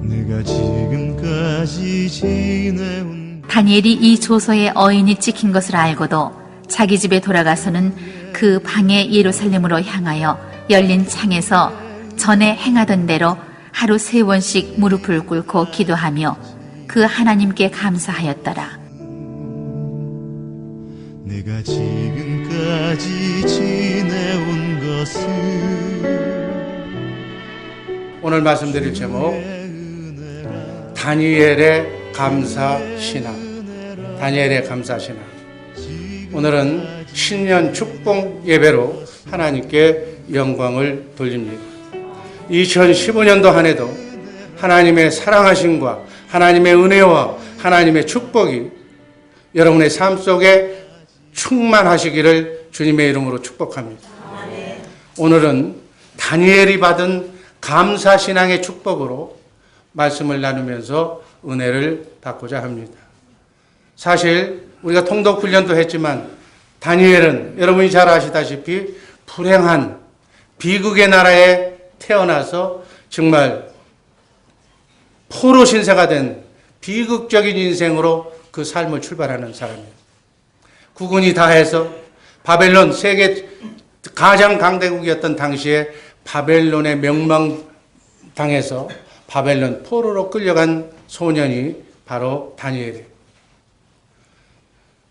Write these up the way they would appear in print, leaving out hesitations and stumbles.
내가 지금까지 지내온 다니엘이 이 조서에 어인이 찍힌 것을 알고도 자기 집에 돌아가서는 그 방해 예루살렘으로 향하여 열린 창에서 전에 행하던 대로 하루 3번씩 무릎을 꿇고 기도하며 그 하나님께 감사하였더라. 내가 지금까지 지내온 것을 오늘 말씀드릴 제목 다니엘의 감사신앙. 다니엘의 감사신앙. 오늘은 신년 축복 예배로 하나님께 영광을 돌립니다. 2015년도 한 해도 하나님의 사랑하심과 하나님의 은혜와 하나님의 축복이 여러분의 삶 속에 충만하시기를 주님의 이름으로 축복합니다. 오늘은 다니엘이 받은 감사신앙의 축복으로 말씀을 나누면서 은혜를 받고자 합니다. 사실 우리가 통독 훈련도 했지만 다니엘은 여러분이 잘 아시다시피 불행한 비극의 나라에 태어나서 정말 포로 신세가 된 비극적인 인생으로 그 삶을 출발하는 사람이에요. 국군이 다해서 바벨론 세계 가장 강대국이었던 당시에 바벨론의 멸망당해서 바벨론 포로로 끌려간 소년이 바로 다니엘이에요.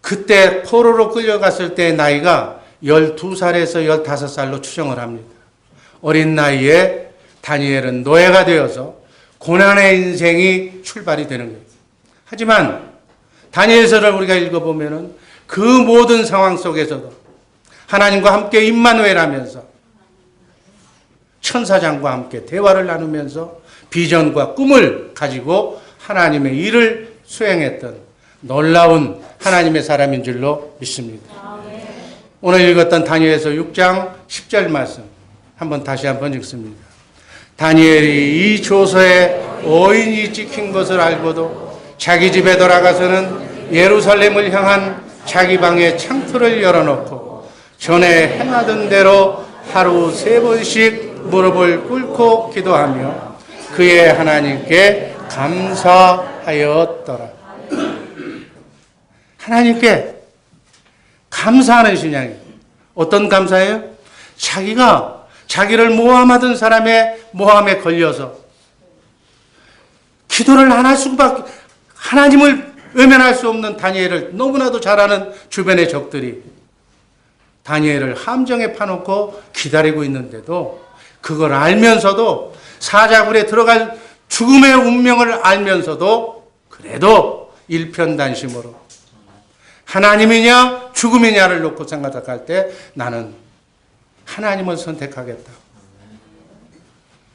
그때 포로로 끌려갔을 때 나이가 12살에서 15살로 추정을 합니다. 어린 나이에 다니엘은 노예가 되어서 고난의 인생이 출발이 되는 거예요. 하지만 다니엘서를 우리가 읽어보면 그 모든 상황 속에서도 하나님과 함께 임마누엘하면서 천사장과 함께 대화를 나누면서 비전과 꿈을 가지고 하나님의 일을 수행했던 놀라운 하나님의 사람인 줄로 믿습니다. 오늘 읽었던 다니엘서 6장 10절 말씀 다시 한번 읽습니다. 다니엘이 이 조서에 어인이 찍힌 것을 알고도 자기 집에 돌아가서는 예루살렘을 향한 자기 방의 창틀을 열어놓고 전에 행하던 대로 하루 3번씩 무릎을 꿇고 기도하며 그의 하나님께 감사하였더라. 하나님께 감사하는 신앙이에요. 어떤 감사예요? 자기가 자기를 모함하던 사람의 모함에 걸려서 기도를 안 할 수밖에, 하나님을 외면할 수 없는 다니엘을 너무나도 잘 아는 주변의 적들이 다니엘을 함정에 파놓고 기다리고 있는데도 그걸 알면서도 사자굴에 들어갈 죽음의 운명을 알면서도 그래도 일편단심으로 하나님이냐 죽음이냐를 놓고 생각할 때 나는 하나님을 선택하겠다.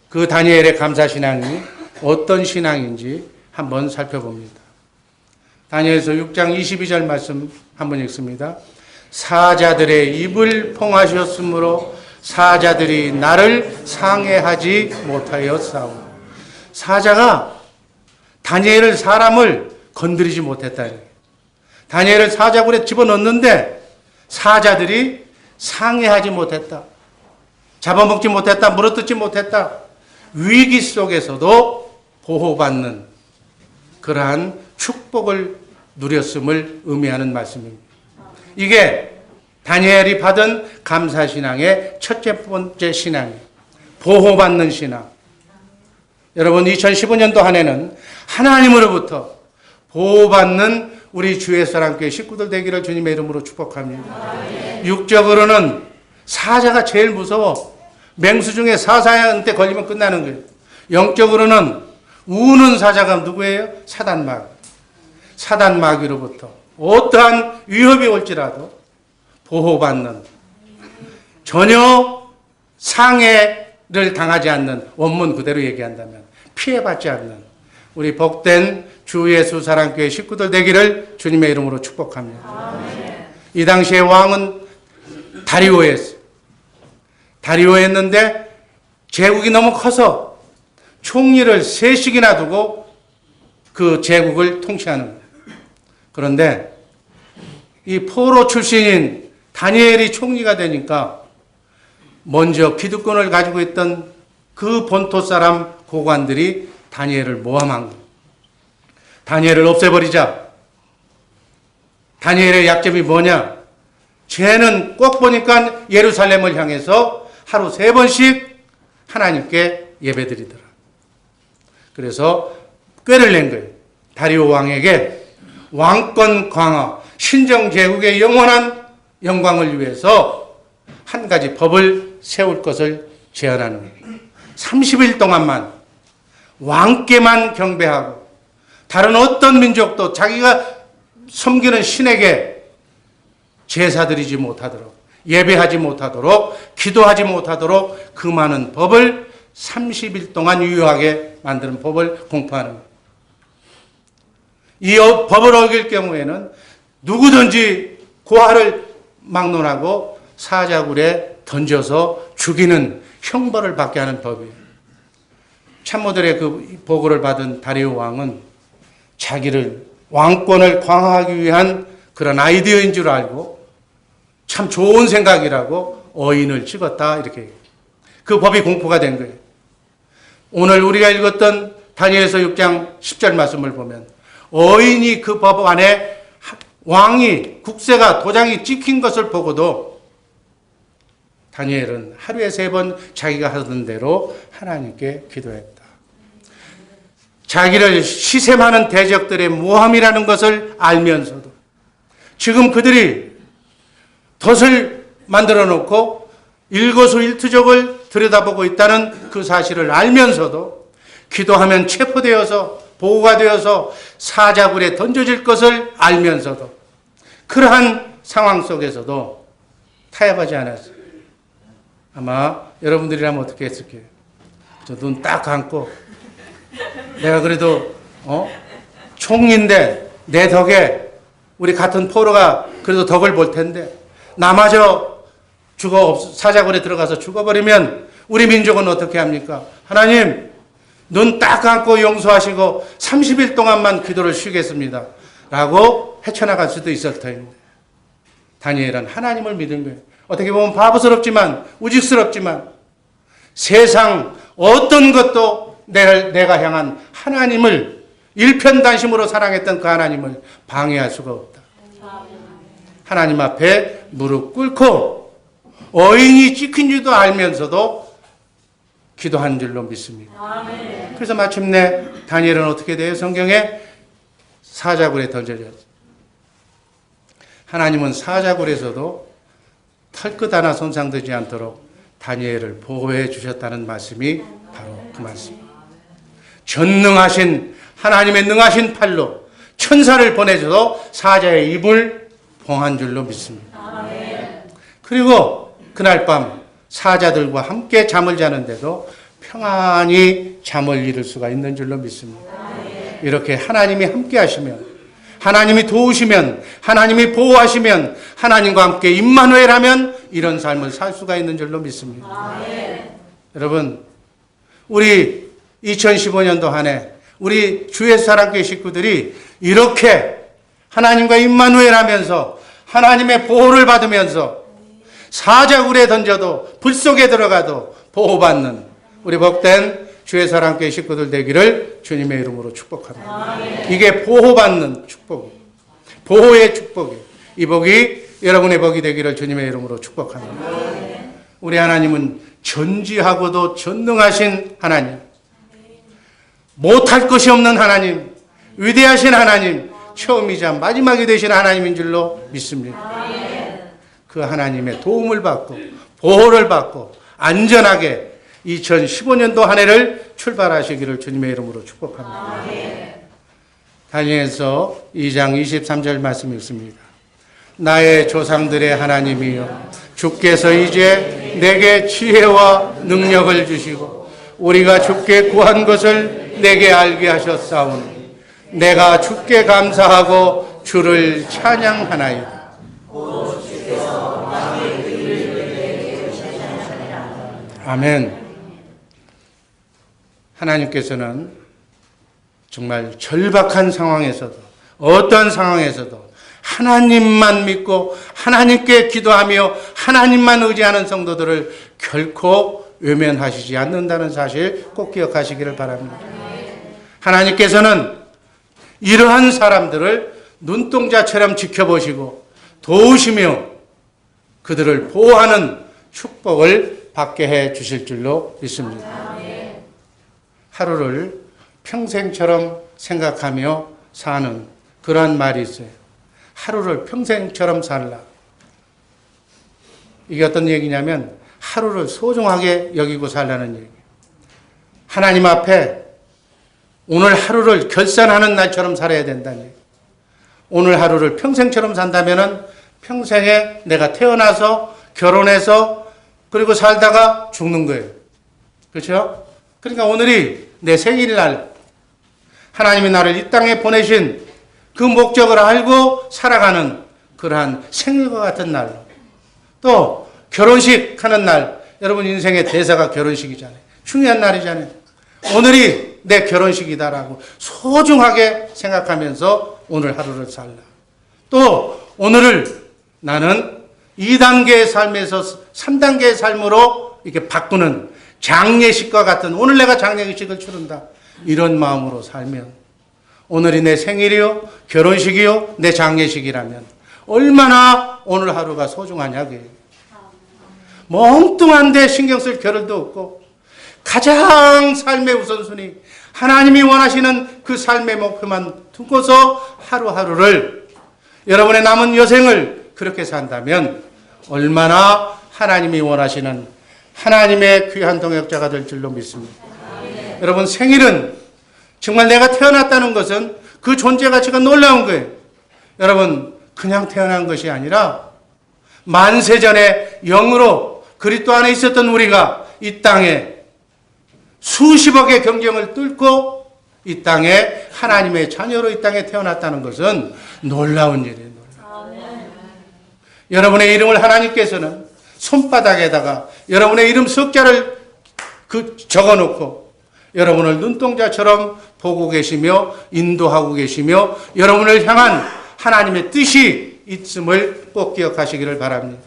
그 다니엘의 감사신앙이 어떤 신앙인지 한번 살펴봅니다. 다니엘서 6장 22절 말씀 한번 읽습니다. 사자들의 입을 봉하셨으므로 사자들이 나를 상해하지 못하였사오. 사자가 다니엘을 사람을 건드리지 못했다. 다니엘을 사자굴에 집어넣는데 사자들이 상해하지 못했다. 잡아먹지 못했다. 물어뜯지 못했다. 위기 속에서도 보호받는 그러한 축복을 누렸음을 의미하는 말씀입니다. 이게 다니엘이 받은 감사신앙의 첫째 번째 신앙이에요. 보호받는 신앙. 여러분 2015년도 한 해는 하나님으로부터 보호받는 우리 주의 사랑교회 식구들 되기를 주님의 이름으로 축복합니다. 육적으로는 사자가 제일 무서워. 맹수 중에 사자한테 걸리면 끝나는 거예요. 영적으로는 우는 사자가 누구예요? 사단마귀로부터 어떠한 위협이 올지라도 보호받는, 전혀 상해를 당하지 않는, 원문 그대로 얘기한다면 피해받지 않는 우리 복된 주 예수 사랑교회 식구들 되기를 주님의 이름으로 축복합니다. 아멘. 이 당시의 왕은 다리오였어요. 다리오였는데 제국이 너무 커서 총리를 3씩이나 두고 그 제국을 통치하는 거예요. 그런데 이 포로 출신인 다니엘이 총리가 되니까 먼저 기득권을 가지고 있던 그 본토 사람 고관들이 다니엘을 모함한 거예요. 다니엘을 없애버리자. 다니엘의 약점이 뭐냐? 쟤는 꼭 보니까 예루살렘을 향해서 하루 3번씩 하나님께 예배드리더라. 그래서 꾀를 낸 거예요. 다리오 왕에게 왕권 강화, 신정 제국의 영원한 영광을 위해서 한 가지 법을 세울 것을 제안하는 거예요. 30일 동안만 왕께만 경배하고 다른 어떤 민족도 자기가 섬기는 신에게 제사드리지 못하도록, 예배하지 못하도록, 기도하지 못하도록 그 많은 법을 30일 동안 유효하게 만드는 법을 공포하는 거예요. 이 법을 어길 경우에는 누구든지 고아를 막론하고 사자굴에 던져서 죽이는 형벌을 받게 하는 법이에요. 참모들의 그 보고를 받은 다리오 왕은 자기를 왕권을 강화하기 위한 그런 아이디어인 줄 알고 참 좋은 생각이라고 어인을 찍었다 이렇게 얘기해요. 그 법이 공포가 된 거예요. 오늘 우리가 읽었던 다니엘서 6장 10절 말씀을 보면 어인이 그 법 안에 왕이 국세가 도장이 찍힌 것을 보고도 다니엘은 하루에 3번 자기가 하던 대로 하나님께 기도했다. 자기를 시샘하는 대적들의 모함이라는 것을 알면서도 지금 그들이 덫을 만들어 놓고 일거수일투족을 들여다보고 있다는 그 사실을 알면서도 기도하면 체포되어서 보호가 되어서 사자굴에 던져질 것을 알면서도 그러한 상황 속에서도 타협하지 않았어요. 아마 여러분들이라면 어떻게 했을게요? 저 눈 딱 감고 내가 그래도 총리인데 내 덕에 우리 같은 포로가 그래도 덕을 볼 텐데 나마저 사자굴에 들어가서 죽어버리면 우리 민족은 어떻게 합니까? 하나님 눈 딱 감고 용서하시고 30일 동안만 기도를 쉬겠습니다 라고 헤쳐나갈 수도 있을 터인데 다니엘은 하나님을 믿은 거예요. 어떻게 보면 바보스럽지만 우직스럽지만 세상 어떤 것도 내가 향한 하나님을 일편단심으로 사랑했던 그 하나님을 방해할 수가 없다. 하나님 앞에 무릎 꿇고 어인이 찍힌 줄도 알면서도 기도한 줄로 믿습니다. 그래서 마침내 다니엘은 어떻게 돼요? 성경에 사자굴에 던져졌어요. 하나님은 사자굴에서도 털끝 하나 손상되지 않도록 다니엘을 보호해 주셨다는 말씀이 바로 그 말씀입니다. 전능하신 하나님의 능하신 팔로 천사를 보내줘서 사자의 입을 봉한 줄로 믿습니다. 그리고 그날 밤 사자들과 함께 잠을 자는데도 평안히 잠을 이룰 수가 있는 줄로 믿습니다. 이렇게 하나님이 함께 하시면 하나님이 도우시면 하나님이 보호하시면 하나님과 함께 임마누엘하면 이런 삶을 살 수가 있는 줄로 믿습니다. 여러분 우리 2015년도 한 해 우리 주의 사랑교회 식구들이 이렇게 하나님과 임마누엘하면서 하나님의 보호를 받으면서 사자굴에 던져도 불 속에 들어가도 보호받는 우리 복된 주의 사랑교회 식구들 되기를 주님의 이름으로 축복합니다. 이게 보호받는 축복이에요. 보호의 축복이에요. 이 복이 여러분의 복이 되기를 주님의 이름으로 축복합니다. 우리 하나님은 전지하고도 전능하신 하나님, 못할 것이 없는 하나님, 위대하신 하나님, 처음이자 마지막이 되신 하나님인 줄로 믿습니다. 그 하나님의 도움을 받고 보호를 받고 안전하게 2015년도 한 해를 출발하시기를 주님의 이름으로 축복합니다. 다니엘서 2장 23절 말씀 읽습니다. 나의 조상들의 하나님이여 주께서 이제 내게 지혜와 능력을 주시고 우리가 주께 구한 것을 내게 알게 하셨사오니 내가 주께 감사하고 주를 찬양하나이다. 아멘. 하나님께서는 정말 절박한 상황에서도 어떤 상황에서도 하나님만 믿고 하나님께 기도하며 하나님만 의지하는 성도들을 결코 외면하시지 않는다는 사실 꼭 기억하시기를 바랍니다. 하나님께서는 이러한 사람들을 눈동자처럼 지켜보시고 도우시며 그들을 보호하는 축복을 받게 해 주실 줄로 믿습니다. 하루를 평생처럼 생각하며 사는 그러한 말이 있어요. 하루를 평생처럼 살라. 이게 어떤 얘기냐면 하루를 소중하게 여기고 살라는 얘기예요. 하나님 앞에 오늘 하루를 결산하는 날처럼 살아야 된다는 얘기예요. 오늘 하루를 평생처럼 산다면은 평생에 내가 태어나서 결혼해서 그리고 살다가 죽는 거예요. 그렇죠? 그러니까 오늘이 내 생일날 하나님이 나를 이 땅에 보내신 그 목적을 알고 살아가는 그러한 생일과 같은 날로 또 결혼식 하는 날 여러분 인생의 대사가 결혼식이잖아요. 중요한 날이잖아요. 오늘이 내 결혼식이다라고 소중하게 생각하면서 오늘 하루를 살라. 또 오늘을 나는 2단계의 삶에서 3단계의 삶으로 이렇게 바꾸는 장례식과 같은 오늘 내가 장례식을 치른다. 이런 마음으로 살면 오늘이 내 생일이요, 결혼식이요, 내 장례식이라면 얼마나 오늘 하루가 소중하냐고요. 멍뚱한데 신경 쓸 겨를도 없고 가장 삶의 우선순위 하나님이 원하시는 그 삶의 목표만 두고서 하루하루를 여러분의 남은 여생을 그렇게 산다면 얼마나 하나님이 원하시는 하나님의 귀한 동역자가 될 줄로 믿습니다. 여러분 생일은 정말 내가 태어났다는 것은 그 존재 가치가 놀라운 거예요. 여러분 그냥 태어난 것이 아니라 만세전에 영으로 그리스도 안에 있었던 우리가 이 땅에 수십억의 경쟁을 뚫고 이 땅에 하나님의 자녀로 이 땅에 태어났다는 것은 놀라운 일이에요. 여러분의 이름을 하나님께서는 손바닥에다가 여러분의 이름 석자를 적어놓고 여러분을 눈동자처럼 보고 계시며 인도하고 계시며 여러분을 향한 하나님의 뜻이 있음을 꼭 기억하시기를 바랍니다.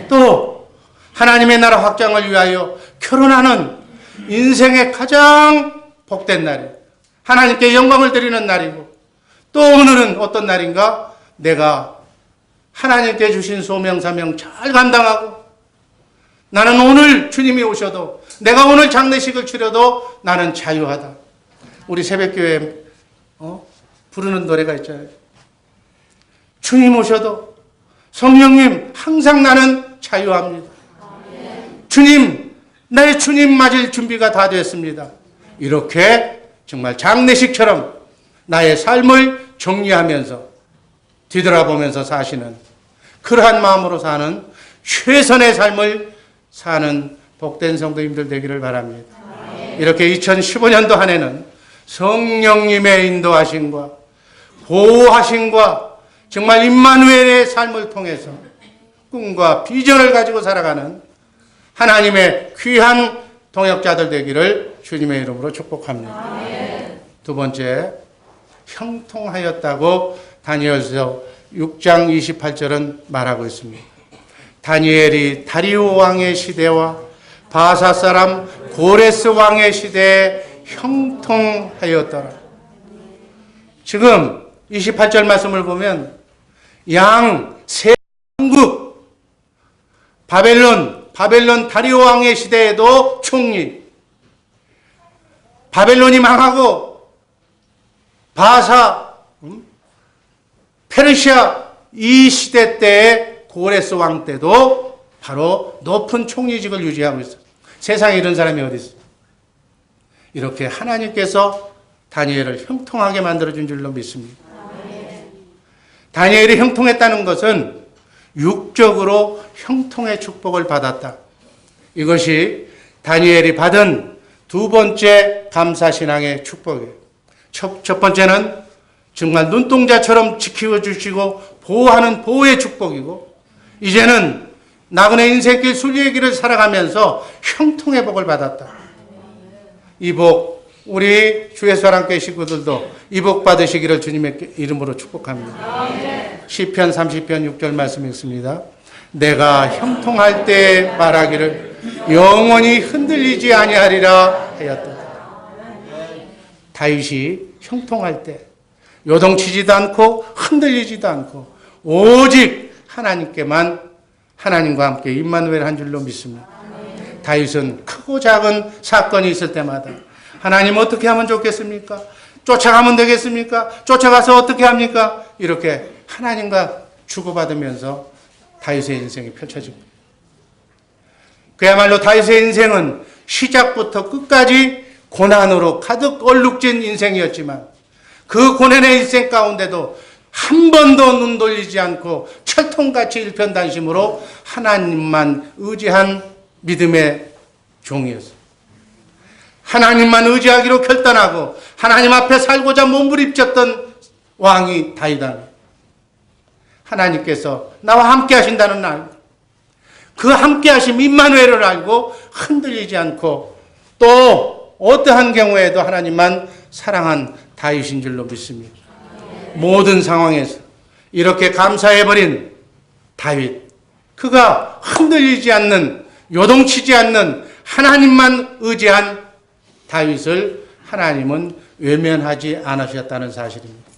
또 하나님의 나라 확장을 위하여 결혼하는 인생의 가장 복된 날이에요. 하나님께 영광을 드리는 날이고 또 오늘은 어떤 날인가? 내가 하나님께 주신 소명 사명 잘 감당하고 나는 오늘 주님이 오셔도 내가 오늘 장례식을 치러도 나는 자유하다. 우리 새벽교회 부르는 노래가 있잖아요. 주님 오셔도 성령님 항상 나는 자유합니다. 주님 나의 주님 맞을 준비가 다 됐습니다. 이렇게 정말 장례식처럼 나의 삶을 정리하면서 뒤돌아보면서 사시는 그러한 마음으로 사는 최선의 삶을 사는 복된 성도님들 되기를 바랍니다. 이렇게 2015년도 한 해는 성령님의 인도하심과 보호하심과 정말 임마누엘의 삶을 통해서 꿈과 비전을 가지고 살아가는 하나님의 귀한 동역자들 되기를 주님의 이름으로 축복합니다. 두 번째, 형통하였다고 다니엘서 6장 28절은 말하고 있습니다. 다니엘이 다리오 왕의 시대와 바사 사람 고레스 왕의 시대에 형통하였더라. 지금 28절 말씀을 보면 세 왕국 바벨론 다리오 왕의 시대에도 총리, 바벨론이 망하고 바사, 페르시아 이 시대 때의 고레스 왕 때도 바로 높은 총리직을 유지하고 있어요. 세상에 이런 사람이 어디 있어요? 이렇게 하나님께서 다니엘을 형통하게 만들어준 줄로 믿습니다. 다니엘이 형통했다는 것은 육적으로 형통의 축복을 받았다. 이것이 다니엘이 받은 두 번째 감사신앙의 축복이에요. 첫 번째는 정말 눈동자처럼 지켜주시고 보호하는 보호의 축복이고 이제는 나그네 인생길 순리의 길을 살아가면서 형통의 복을 받았다. 이 복 우리 주의 사랑교회 식구들도 이 복 받으시기를 주님의 이름으로 축복합니다. 시편 30편 6절 말씀 읽습니다. 내가 형통할 때 말하기를 영원히 흔들리지 아니하리라 하였다. 다윗이 형통할 때 요동치지도 않고 흔들리지도 않고 오직 하나님께만 하나님과 함께 임마누엘 한 줄로 믿습니다. 다윗은 크고 작은 사건이 있을 때마다 하나님 어떻게 하면 좋겠습니까? 쫓아가면 되겠습니까? 쫓아가서 어떻게 합니까? 이렇게 하나님과 주고받으면서 다윗의 인생이 펼쳐집니다. 그야말로 다윗의 인생은 시작부터 끝까지 고난으로 가득 얼룩진 인생이었지만 그 고난의 일생 가운데도 한 번도 눈 돌리지 않고 철통같이 일편단심으로 하나님만 의지한 믿음의 종이었어요. 하나님만 의지하기로 결단하고 하나님 앞에 살고자 몸부림쳤던 왕이 다윗이다. 하나님께서 나와 함께 하신다는 날, 그 함께 하심 임마누엘을 알고 흔들리지 않고 또 어떠한 경우에도 하나님만 사랑한 다윗인 줄로 믿습니다. 모든 상황에서 이렇게 감사해버린 다윗, 그가 흔들리지 않는, 요동치지 않는 하나님만 의지한 다윗을 하나님은 외면하지 않으셨다는 사실입니다.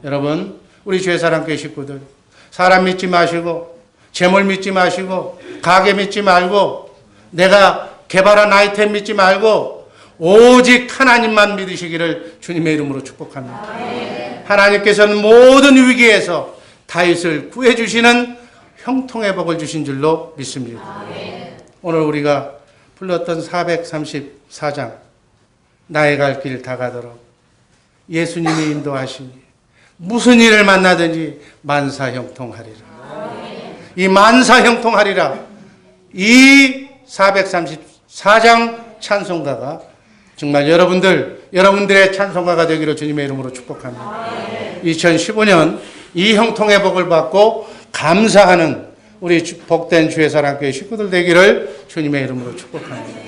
여러분, 우리 주의사랑교회 식구들, 사람 믿지 마시고 재물 믿지 마시고 가게 믿지 말고 내가 개발한 아이템 믿지 말고 오직 하나님만 믿으시기를 주님의 이름으로 축복합니다. 하나님께서는 모든 위기에서 다윗을 구해주시는 형통의 복을 주신 줄로 믿습니다. 오늘 우리가 불렀던 434장 나의 갈 길 다 가도록 예수님이 인도하시니 무슨 일을 만나든지 만사 형통하리라. 이 만사 형통하리라. 이 434장 찬송가가 정말 여러분들의 찬송가가 되기를 주님의 이름으로 축복합니다. 2015년 이 형통의 복을 받고 감사하는 우리 복된 주의사랑교회 식구들 되기를 주님의 이름으로 축복합니다.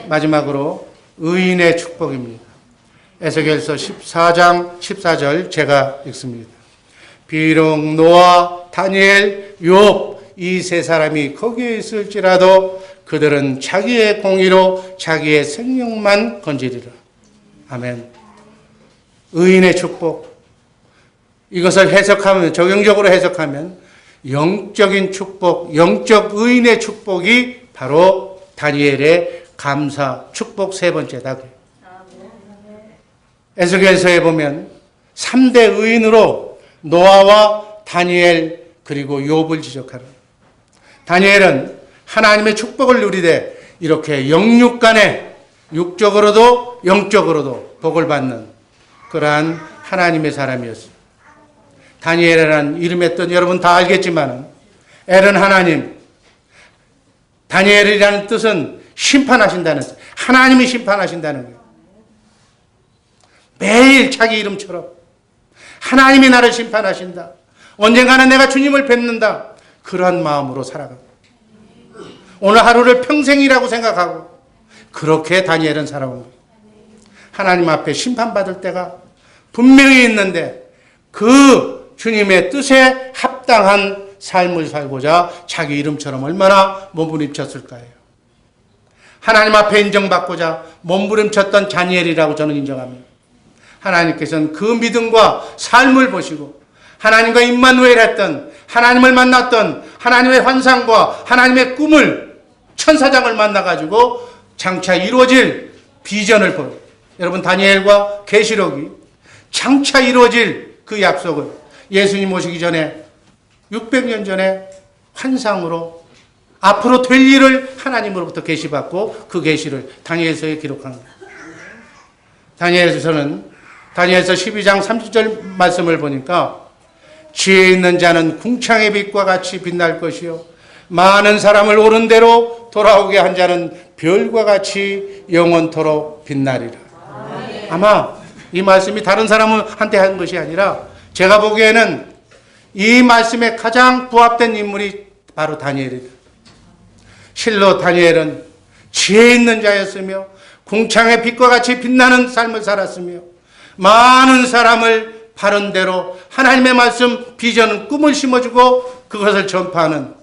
마지막으로 의인의 축복입니다. 에스겔서 14장 14절 제가 읽습니다. 비록 노아, 다니엘, 욥 이 세 사람이 거기에 있을지라도 그들은 자기의 공의로 자기의 생명만 건지리라. 아멘. 의인의 축복. 이것을 해석하면, 적용적으로 해석하면 영적인 축복, 영적 의인의 축복이 바로 다니엘의 감사, 축복 세 번째다. 에스겔서에 보면 3대 의인으로 노아와 다니엘 그리고 욥을 지적하는, 다니엘은 하나님의 축복을 누리되 이렇게 영육간에 육적으로도 영적으로도 복을 받는 그러한 하나님의 사람이었습니다. 다니엘이라는 이름의 뜻 여러분 다 알겠지만 엘은 하나님, 다니엘이라는 뜻은 심판하신다는 뜻, 하나님이 심판하신다는 거예요. 매일 자기 이름처럼 하나님이 나를 심판하신다. 언젠가는 내가 주님을 뵙는다. 그러한 마음으로 살아갑니다. 오늘 하루를 평생이라고 생각하고 그렇게 다니엘은 살아온 거예요. 하나님 앞에 심판받을 때가 분명히 있는데 그 주님의 뜻에 합당한 삶을 살고자 자기 이름처럼 얼마나 몸부림쳤을까요? 하나님 앞에 인정받고자 몸부림쳤던 다니엘이라고 저는 인정합니다. 하나님께서는 그 믿음과 삶을 보시고 하나님과 임마누엘 했던, 하나님을 만났던 하나님의 환상과 하나님의 꿈을, 천사장을 만나가지고 장차 이루어질 비전을 보여. 여러분, 다니엘과 계시록이 장차 이루어질 그 약속을 예수님 오시기 전에 600년 전에 환상으로 앞으로 될 일을 하나님으로부터 계시받고 그 계시를 다니엘서에 기록한 거예요. 다니엘서 12장 30절 말씀을 보니까 지혜 있는 자는 궁창의 빛과 같이 빛날 것이요 많은 사람을 옳은 대로 돌아오게 한 자는 별과 같이 영원토록 빛나리라. 아마 이 말씀이 다른 사람한테 한 것이 아니라 제가 보기에는 이 말씀에 가장 부합된 인물이 바로 다니엘이다. 실로 다니엘은 지혜 있는 자였으며 궁창의 빛과 같이 빛나는 삶을 살았으며 많은 사람을 바른 대로 하나님의 말씀, 비전, 꿈을 심어주고 그것을 전파하는,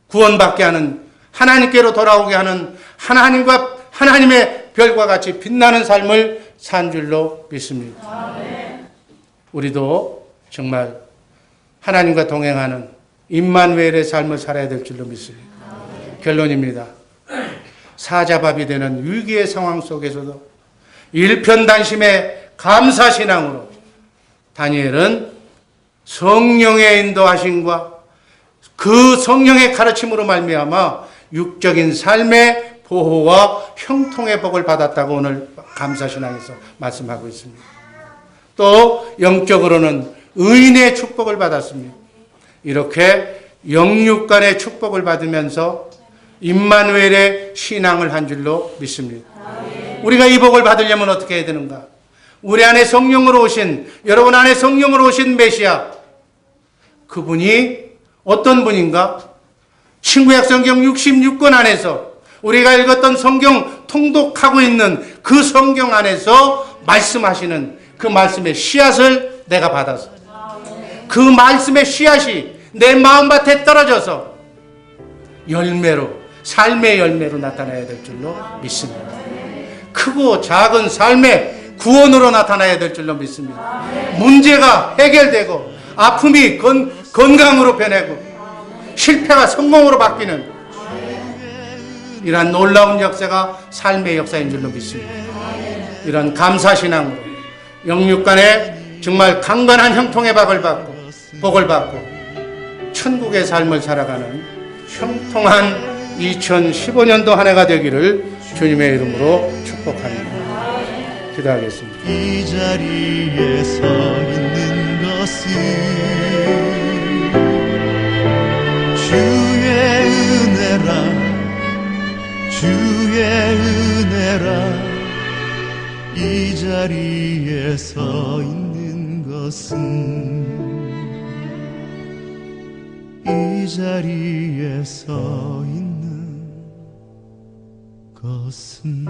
구원받게 하는, 하나님께로 돌아오게 하는 하나님과 하나님의 별과 같이 빛나는 삶을 산 줄로 믿습니다. 우리도 정말 하나님과 동행하는 임마누엘의 삶을 살아야 될 줄로 믿습니다. 결론입니다. 사자밥이 되는 위기의 상황 속에서도 일편단심의 감사신앙으로 다니엘은 성령의 인도하심과 그 성령의 가르침으로 말미암아 육적인 삶의 보호와 형통의 복을 받았다고 오늘 감사신앙에서 말씀하고 있습니다. 또 영적으로는 의인의 축복을 받았습니다. 이렇게 영육 간의 축복을 받으면서 임마누엘의 신앙을 한 줄로 믿습니다. 우리가 이 복을 받으려면 어떻게 해야 되는가? 우리 안에 성령으로 오신, 여러분 안에 성령으로 오신 메시아, 그분이 어떤 분인가? 신구약 성경 66권 안에서 우리가 읽었던 성경 통독하고 있는 그 성경 안에서 말씀하시는 그 말씀의 씨앗을 내가 받아서 그 말씀의 씨앗이 내 마음밭에 떨어져서 열매로, 삶의 열매로 나타나야 될 줄로 믿습니다. 크고 작은 삶의 구원으로 나타나야 될 줄로 믿습니다. 문제가 해결되고 아픔이 건강으로 변하고 실패가 성공으로 바뀌는 이러한 놀라운 역사가 삶의 역사인 줄로 믿습니다. 이런 감사신앙으로 영육 간에 정말 강건한 형통의 복을 받고 천국의 삶을 살아가는 형통한 2015년도 한 해가 되기를 주님의 이름으로 축복합니다. 기도하겠습니다. 이 자리에 서 있는 것은 주의 은혜라 이 자리에 서 있는 것은 이 자리에 서 있는 것은